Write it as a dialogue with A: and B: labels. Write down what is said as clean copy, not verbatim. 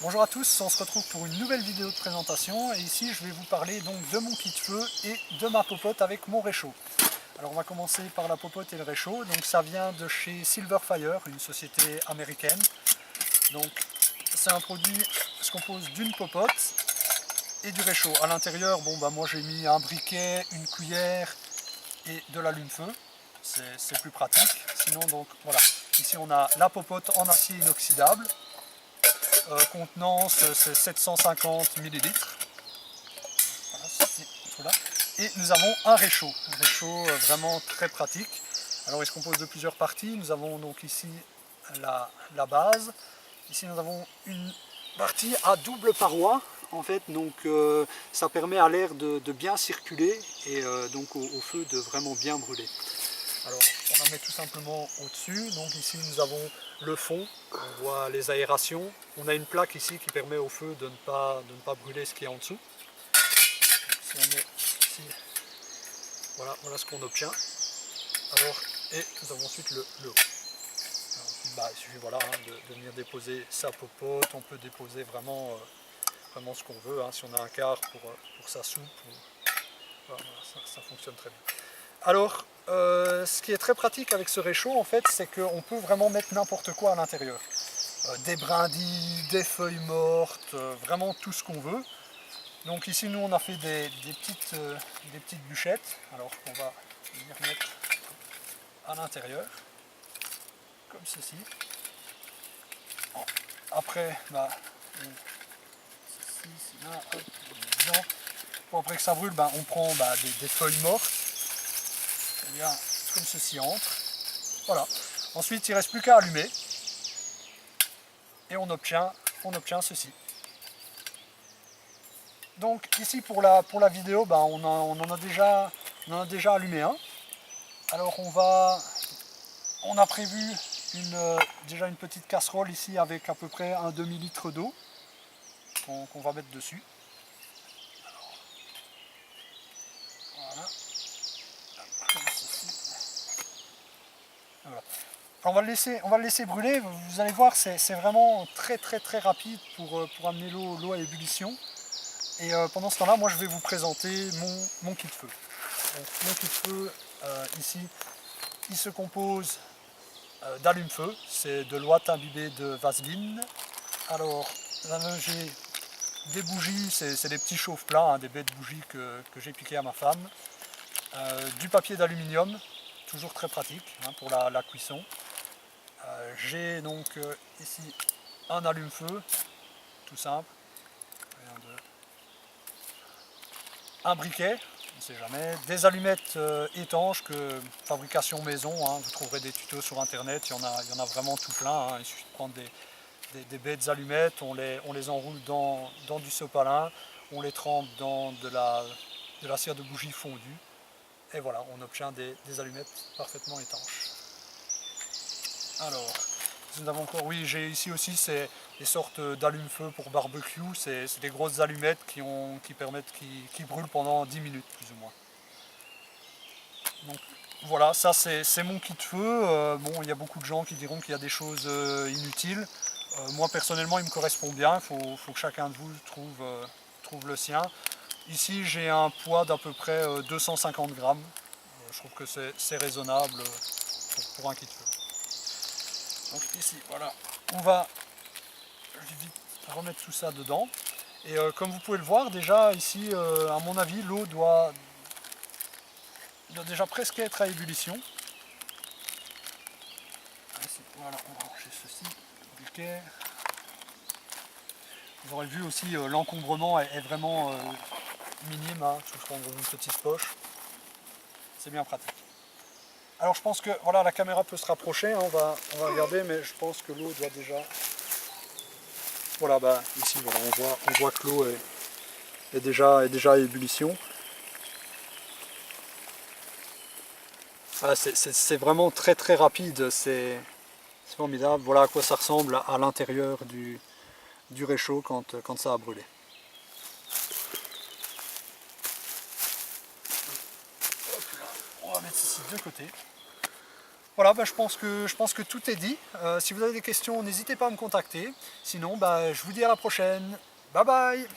A: Bonjour à tous, on se retrouve pour une nouvelle vidéo de présentation et ici je vais vous parler donc de mon kit feu et de ma popote avec mon réchaud. Alors on va commencer par la popote et le réchaud, donc ça vient de chez Silverfire, une société américaine. Donc c'est un produit qui se compose d'une popote et du réchaud. À l'intérieur, moi j'ai mis un briquet, une cuillère et de l'allume-feu, c'est plus pratique. Sinon donc voilà, ici on a la popote en acier inoxydable. Contenance c'est 750 ml. Voilà. Et nous avons un réchaud vraiment très pratique. Alors il se compose de plusieurs parties. Nous avons donc ici la base. Ici nous avons une partie à double paroi. En fait, donc ça permet à l'air de bien circuler et donc au feu de vraiment bien brûler. Alors on la met tout simplement au-dessus. Donc ici nous avons le fond, on voit les aérations. On a une plaque ici qui permet au feu de ne pas brûler ce qui est en dessous. Si on met ici, voilà ce qu'on obtient. Alors, et nous avons ensuite le haut. Alors, il suffit de venir déposer sa popote. On peut déposer vraiment ce qu'on veut. Si on a un quart pour sa soupe, ça fonctionne très bien. Alors, ce qui est très pratique avec ce réchaud, en fait, c'est qu'on peut vraiment mettre n'importe quoi à l'intérieur. Des brindilles, des feuilles mortes, vraiment tout ce qu'on veut. Donc ici, nous, on a fait des petites bûchettes, alors qu'on va venir mettre à l'intérieur, comme ceci. Après, ceci, là, hop, dedans. Bon, après que ça brûle, on prend des feuilles mortes. Et bien, comme ceci entre. Voilà. Ensuite, il ne reste plus qu'à allumer. Et on obtient ceci. Donc ici pour la vidéo, on en a déjà allumé un. Alors on a prévu déjà une petite casserole ici avec à peu près un demi-litre d'eau qu'on va mettre dessus. Alors, voilà. Comme ceci. Voilà. On va le laisser brûler. Vous allez voir, c'est vraiment très rapide pour amener l'eau à ébullition. Et pendant ce temps-là, moi je vais vous présenter mon kit feu. Donc, mon kit feu, ici, il se compose d'allume-feu, c'est de l'ouate imbibée de vaseline. Alors, là j'ai des bougies, c'est des petits chauffe-plats, des bêtes bougies que j'ai piquées à ma femme. Du papier d'aluminium, toujours très pratique pour la cuisson. J'ai donc ici un allume-feu, tout simple. Un briquet, on ne sait jamais, des allumettes étanches, fabrication maison, vous trouverez des tutos sur internet, il y en a vraiment tout plein, il suffit de prendre des bêtes allumettes, on les enroule dans du sopalin, on les trempe dans de la cire de bougie fondue, et voilà, on obtient des allumettes parfaitement étanches. Alors, nous avons encore, oui, j'ai ici aussi des sortes d'allume-feu pour barbecue, c'est des grosses allumettes qui brûlent pendant 10 minutes plus ou moins. Donc voilà, ça c'est mon kit feu. Bon, il y a beaucoup de gens qui diront qu'il y a des choses inutiles. Moi personnellement il me correspond bien, il faut que chacun de vous trouve le sien. Ici j'ai un poids d'à peu près 250 grammes. Je trouve que c'est raisonnable pour un kit feu. Donc ici, voilà, on va vite remettre tout ça dedans. Et comme vous pouvez le voir, déjà ici, à mon avis, l'eau doit déjà presque être à ébullition. Ici, voilà, on va ranger ceci, le briquet. Vous aurez vu aussi, l'encombrement est vraiment minime, je prends une petite poche. C'est bien pratique. Alors je pense que voilà, la caméra peut se rapprocher, on va regarder, mais je pense que l'eau doit déjà... Voilà, ici voilà, on voit que l'eau est déjà à ébullition. C'est vraiment très rapide, c'est formidable. Voilà à quoi ça ressemble à l'intérieur du réchaud quand ça a brûlé. Hop là, on va mettre ceci de côté. Voilà, je pense que tout est dit. Si vous avez des questions, n'hésitez pas à me contacter. Sinon, je vous dis à la prochaine. Bye bye!